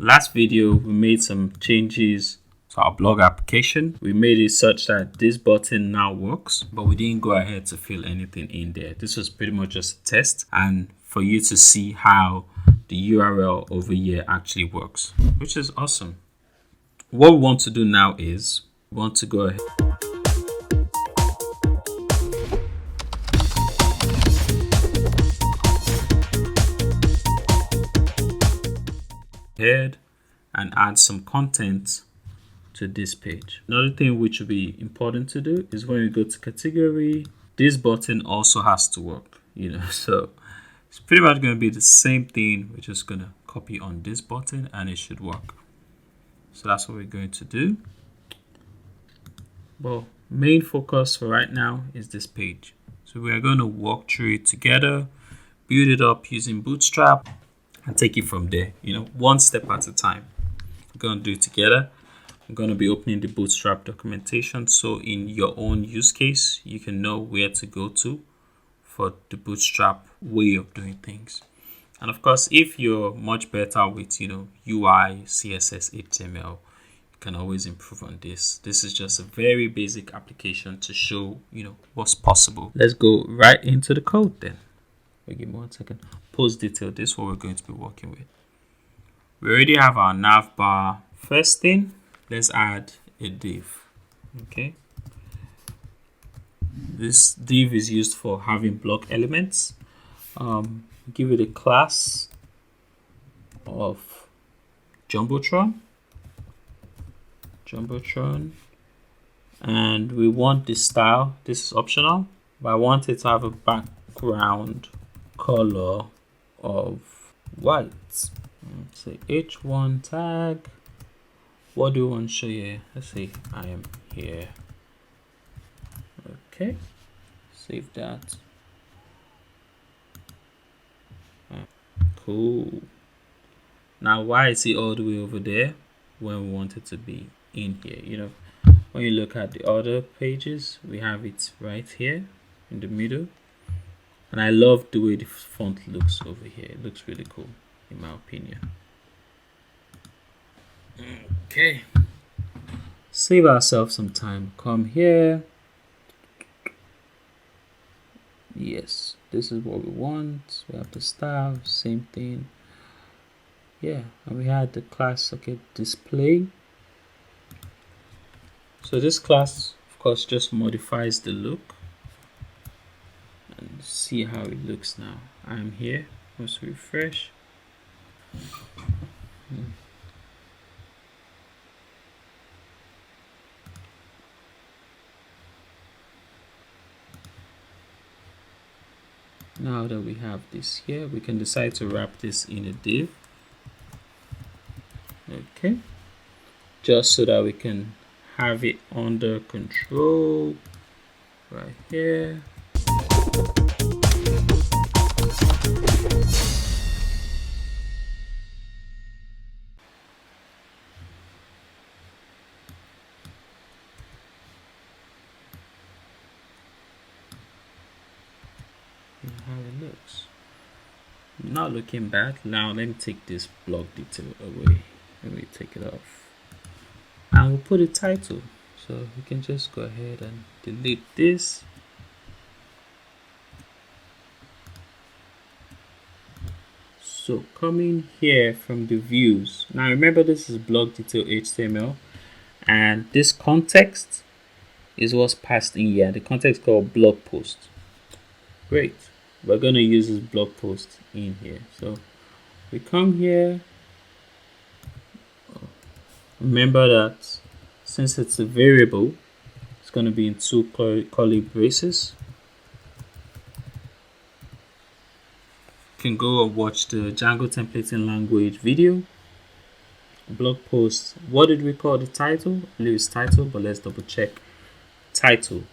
last video, we made some changes to our blog application. We made it such that this button now works, but we didn't go ahead to fill anything in there. This was pretty much just a test and for you to see how the URL over here actually works, which is awesome. What we want to do now is we want to go ahead and add some content to this page. Another thing which will be important to do is when we go to category, this button also has to work, so it's pretty much going to be the same thing. We're just going to copy on this button and it should work. So that's what we're going to do. Well, main focus for right now is this page. So we are going to walk through it together, build it up using Bootstrap and take it from there, one step at a time. We're going to do it together. I'm going to be opening the Bootstrap documentation, so in your own use case, you can know where to go to for the Bootstrap way of doing things. And of course, if you're much better with, UI, CSS, HTML, you can always improve on this. This is just a very basic application to show, what's possible. Let's go right into the code then. Wait, give me 1 second. Post detail, this is what we're going to be working with. We already have our nav bar. First thing, let's add a div. Okay. This div is used for having block elements. Give it a class of Jumbotron, and we want the style. This is optional, but I want it to have a background color of white. Let's say h1 tag. What do we want to show you? Let's say I am here. Okay, save that. Cool. Now, why is it all the way over there when we want it to be in here? When you look at the other pages, we have it right here in the middle. And I love the way the font looks over here. It looks really cool, in my opinion. Okay. Save ourselves some time. Come here. Yes, this is what we want. We have the style, same thing. Yeah, and we had the class, display. So this class, of course, just modifies the look. And see how it looks now. I'm here. Let's refresh. Now that we have this here, we can decide to wrap this in a div. Okay, just so that we can have it under control right here. How it looks. Not looking bad. Now let me take this block detail away. Let me take it off. And we'll put a title. So we can just go ahead and delete this. So coming here from the views. Now remember, this is block detail HTML, and this context is what's passed in here. The context called blog post. Great. We're going to use this blog post in here. So we come here. Remember that since it's a variable, it's going to be in 2 curly braces. You can go and watch the Django Templating language video. Blog post. What did we call the title? I believe it's title, but let's double check. Title.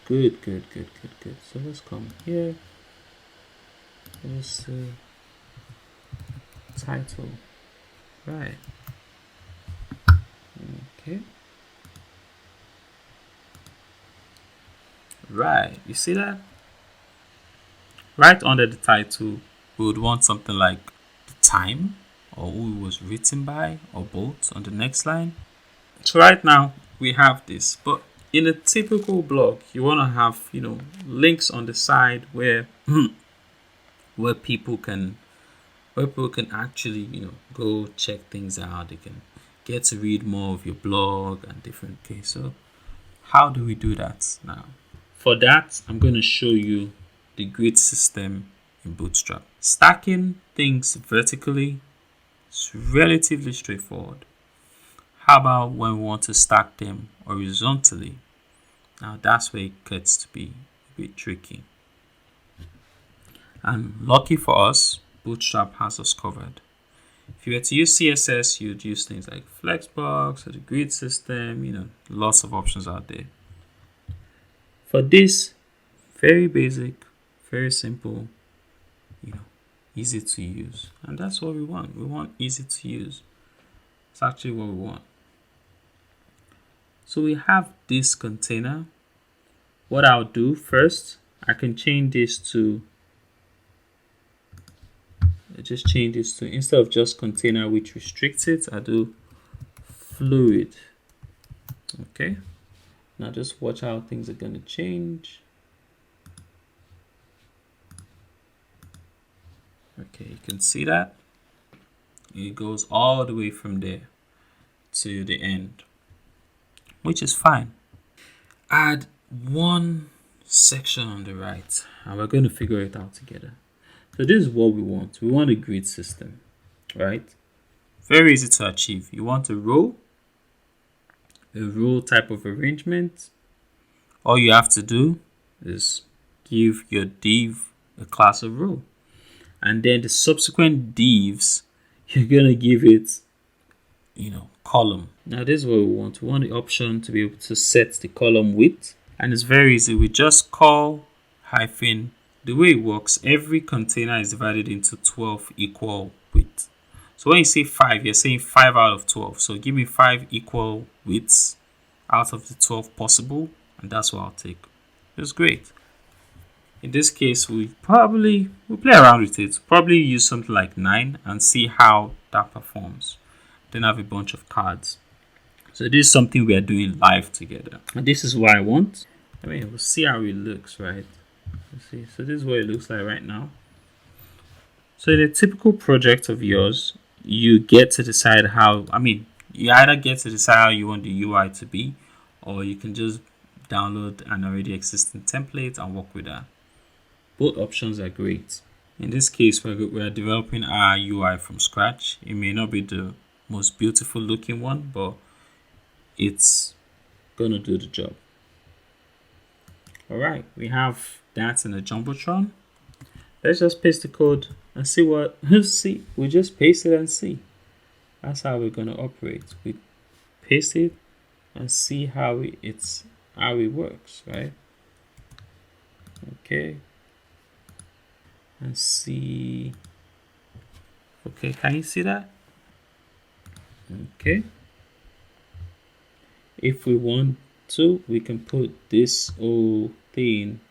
Good. So let's come here. Let's see. Title. Right. Okay. Right. You see that? Right under the title, we would want something like the time or who it was written by, or both on the next line. So right now we have this, but in a typical blog, you want to have, links on the side where where people can actually, go check things out. They can get to read more of your blog and different cases. So how do we do that now? For that, I'm going to show you the grid system in Bootstrap. Stacking things vertically is relatively straightforward. How about when we want to stack them horizontally? Now that's where it gets to be a bit tricky. And lucky for us, Bootstrap has us covered. If you were to use CSS, you'd use things like Flexbox or the grid system, lots of options out there. For this, very basic, very simple, easy to use. And that's what we want. We want easy to use. It's actually what we want. So we have this container. What I'll do first, I can change this to, instead of just container which restricts it, I do fluid. Okay. Now just watch how things are going to change. Okay, you can see that. It goes all the way from there to the end, which is fine. Add one section on the right, and we're going to figure it out together. So this is what we want. We want a grid system, right? Very easy to achieve. You want a row type of arrangement. All you have to do is give your div a class of row, and then the subsequent divs, you're going to give it, column. Now this is what we want. We want the option to be able to set the column width, and it's very easy. We just call hyphen. The way it works, every container is divided into 12 equal widths. So when you say 5, you're saying 5 out of 12. So give me 5 equal widths out of the 12 possible, and that's what I'll take. It's great. In this case, we'll play around with it. Probably use something like 9 and see how that performs. Then have a bunch of cards. So this is something we are doing live together. And this is what I want. We'll see how it looks, right? Let's see. So this is what it looks like right now. So in a typical project of yours, you get to decide you either get to decide how you want the UI to be, or you can just download an already existing template and work with that. Both options are great. In this case, we're developing our UI from scratch. It may not be the most beautiful looking one, but it's gonna do the job. All right, we have that in the Jumbotron. Let's just paste the code and see what, we just paste it and see. That's how we're gonna operate. We paste it and see how it works, right? Okay. And see. Okay, can you see that? Okay. If we want to, we can put this whole thing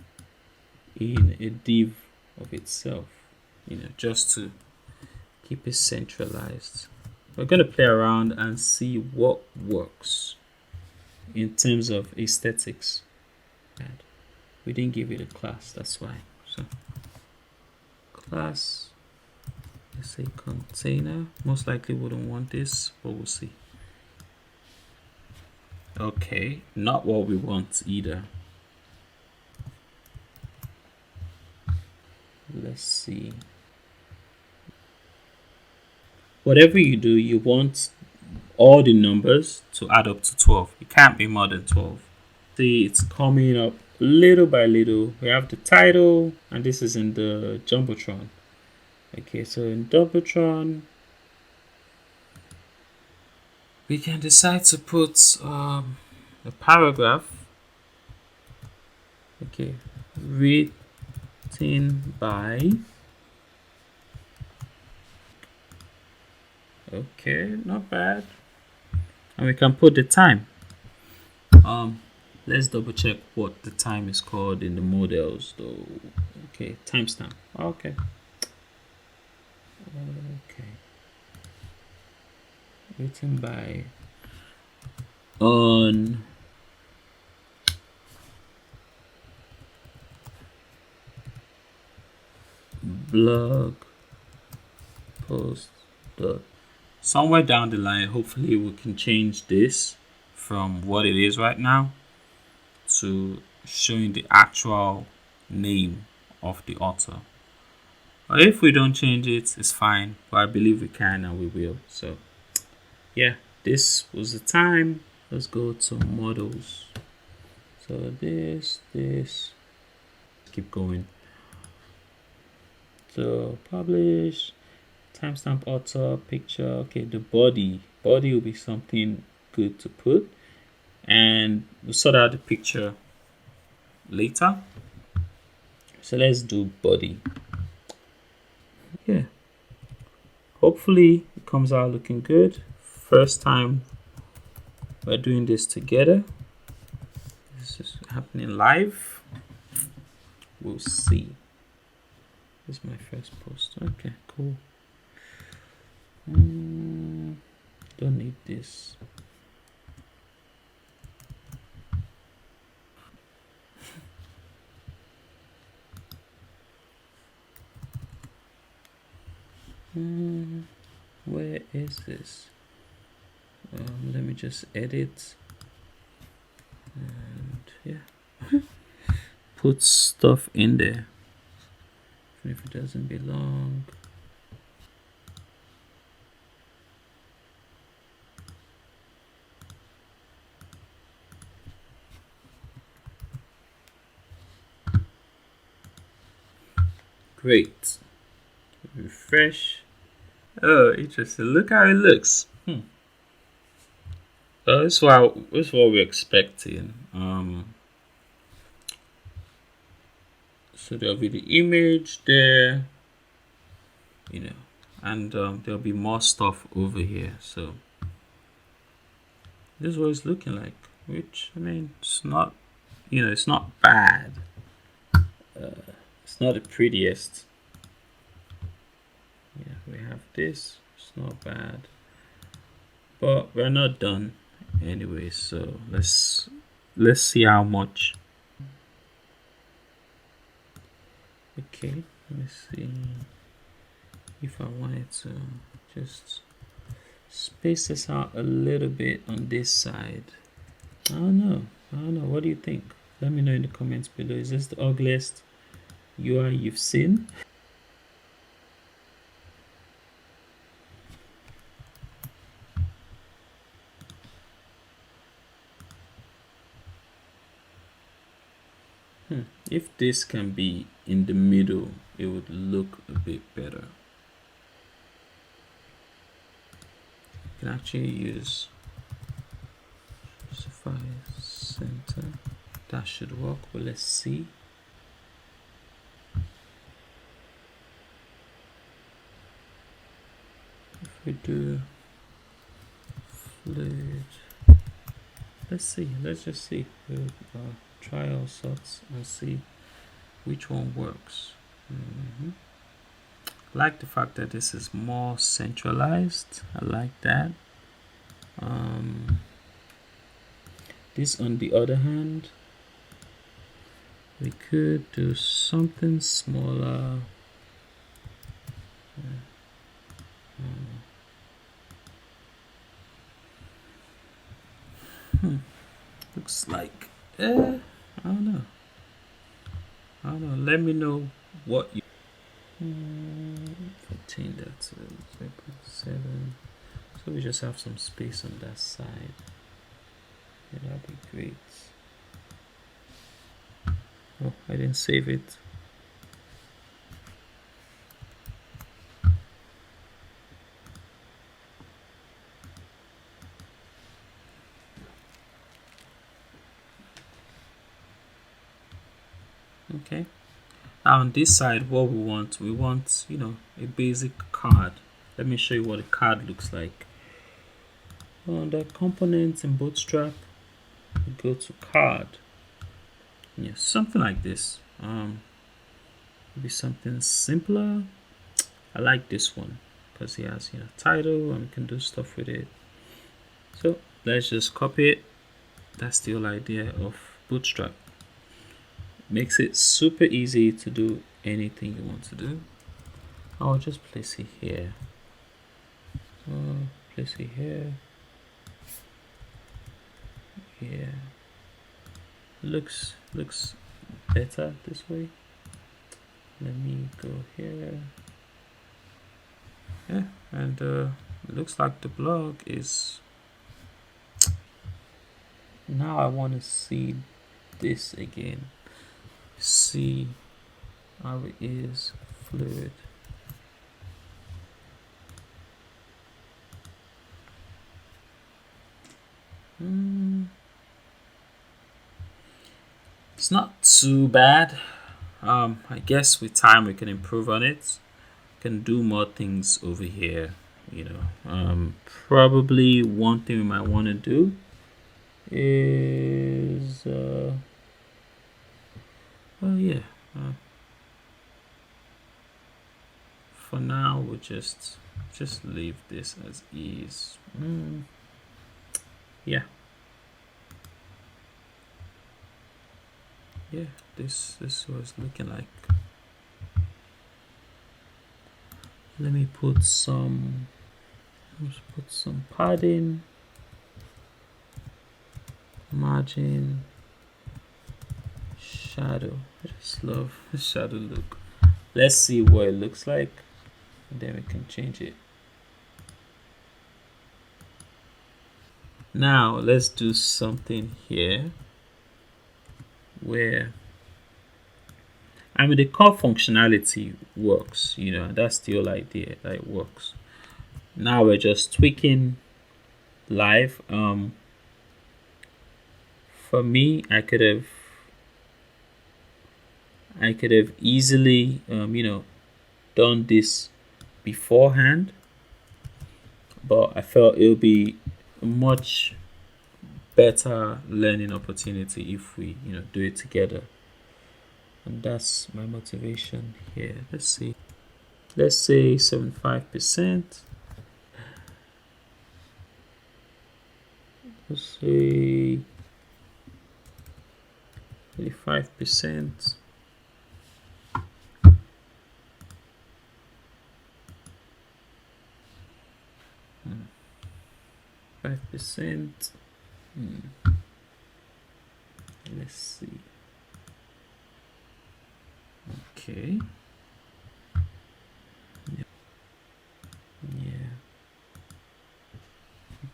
in a div of itself, just to keep it centralized. We're going to play around and see what works in terms of aesthetics. And we didn't give it a class, that's why. So class, let's say container. Most likely wouldn't want this, but we'll see. Okay, not what we want either. Let's see. Whatever you do, you want all the numbers to add up to 12. It can't be more than 12. See, it's coming up little by little. We have the title, and this is in the Jumbotron. Okay, so in Jumbotron, we can decide to put a paragraph. Okay, written by. Okay, not bad. And we can put the time. Let's double check what the time is called in the models though. Okay, timestamp. Okay. written by on blog post dot. Somewhere down the line, hopefully we can change this from what it is right now to showing the actual name of the author. Or if we don't change it, it's fine, but I believe we can and we will. So yeah, this was the time. Let's go to models. So this keep going. So publish, timestamp, author, picture. Okay, the body will be something good to put, and we'll sort out the picture later. So let's do body. Yeah, hopefully it comes out looking good. First time we're doing this together. This is happening live. We'll see. This is my first post. Okay, cool. Don't need this. Where is this? Let me just edit and yeah, put stuff in there. Even if it doesn't belong. Great. Refresh. Oh, interesting. Look how it looks. This is what we're expecting. So there'll be the image there, you know, and there'll be more stuff over here. So this is what it's looking like, which I mean, it's not, it's not bad. It's not the prettiest. Yeah, we have this. It's not bad, but we're not done anyway. So let's see how much. Okay, let me see if I wanted to just space this out a little bit on this side. I don't know. What do you think? Let me know in the comments below. Is this the ugliest UI you've seen? If this can be in the middle, it would look a bit better. You can actually use specify center. That should work, but let's see. If we do fluid, let's just see. We'll try all sorts and see which one works. I like the fact that this is more centralized. I like that. This, on the other hand, we could do something smaller. Looks like I don't know. Let me know what you 14, that's 0.7. So we just have some space on that side. Yeah, that'd be great. Oh, I didn't save it. Okay, now on this side, what we want, a basic card. Let me show you what a card looks like. Under components in Bootstrap, we go to card. Yeah, something like this. Maybe something simpler. I like this one. because it has, title, and we can do stuff with it. So let's just copy it. That's the whole idea of Bootstrap. Makes it super easy to do anything you want to do. I'll just place it here. Place it here. Yeah. Looks better this way. Let me go here. Yeah, and it looks like the blog is. Now I want to see this again. See how it is fluid. It's not too bad. I guess with time we can improve on it. Can do more things over here. Probably one thing we might want to do is for now we'll just leave this as is. Yeah, this was looking like. Let me put some padding, margin, shadow. I just love the shadow look. Let's see what it looks like, and then we can change it. Now let's do something here where, the core functionality works, that's the whole idea, that it works. Now we're just tweaking live. For me, I could have easily, done this beforehand, but I felt it would be a much better learning opportunity if we, do it together. And that's my motivation here. Let's see. Let's say 75%. Let's say 35%. 5%. Let's see. Okay. Yeah.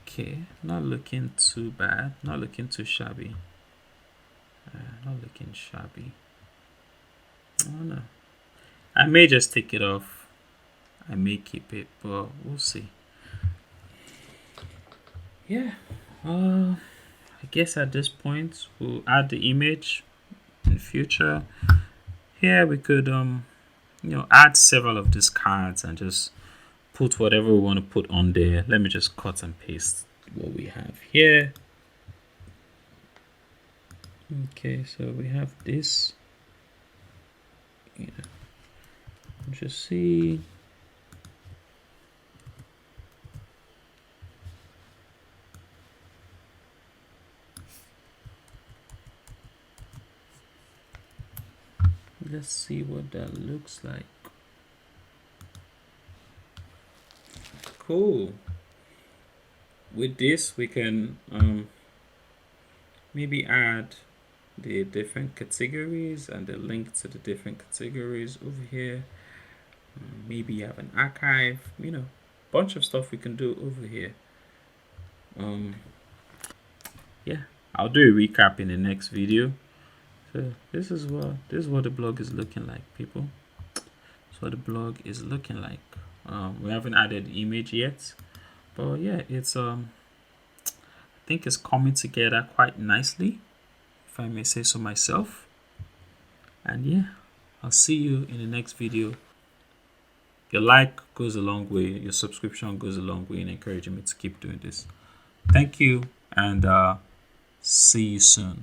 Okay. Not looking too bad. Not looking too shabby. Not looking shabby. Oh no. I may just take it off. I may keep it, but we'll see. Yeah. I guess at this point we'll add the image in future. Here we could add several of these cards and just put whatever we want to put on there. Let me just cut and paste what we have here. Okay, so we have this. Just see. Let's see what that looks like. Cool. With this, we can maybe add the different categories and the link to the different categories over here. Maybe you have an archive, bunch of stuff we can do over here. Yeah, I'll do a recap in the next video. So this is what the blog is looking like, people. That's what the blog is looking like. We haven't added the image yet, but yeah, it's I think it's coming together quite nicely, if I may say so myself. And yeah, I'll see you in the next video. Your like goes a long way, your subscription goes a long way in encouraging me to keep doing this. Thank you, and see you soon.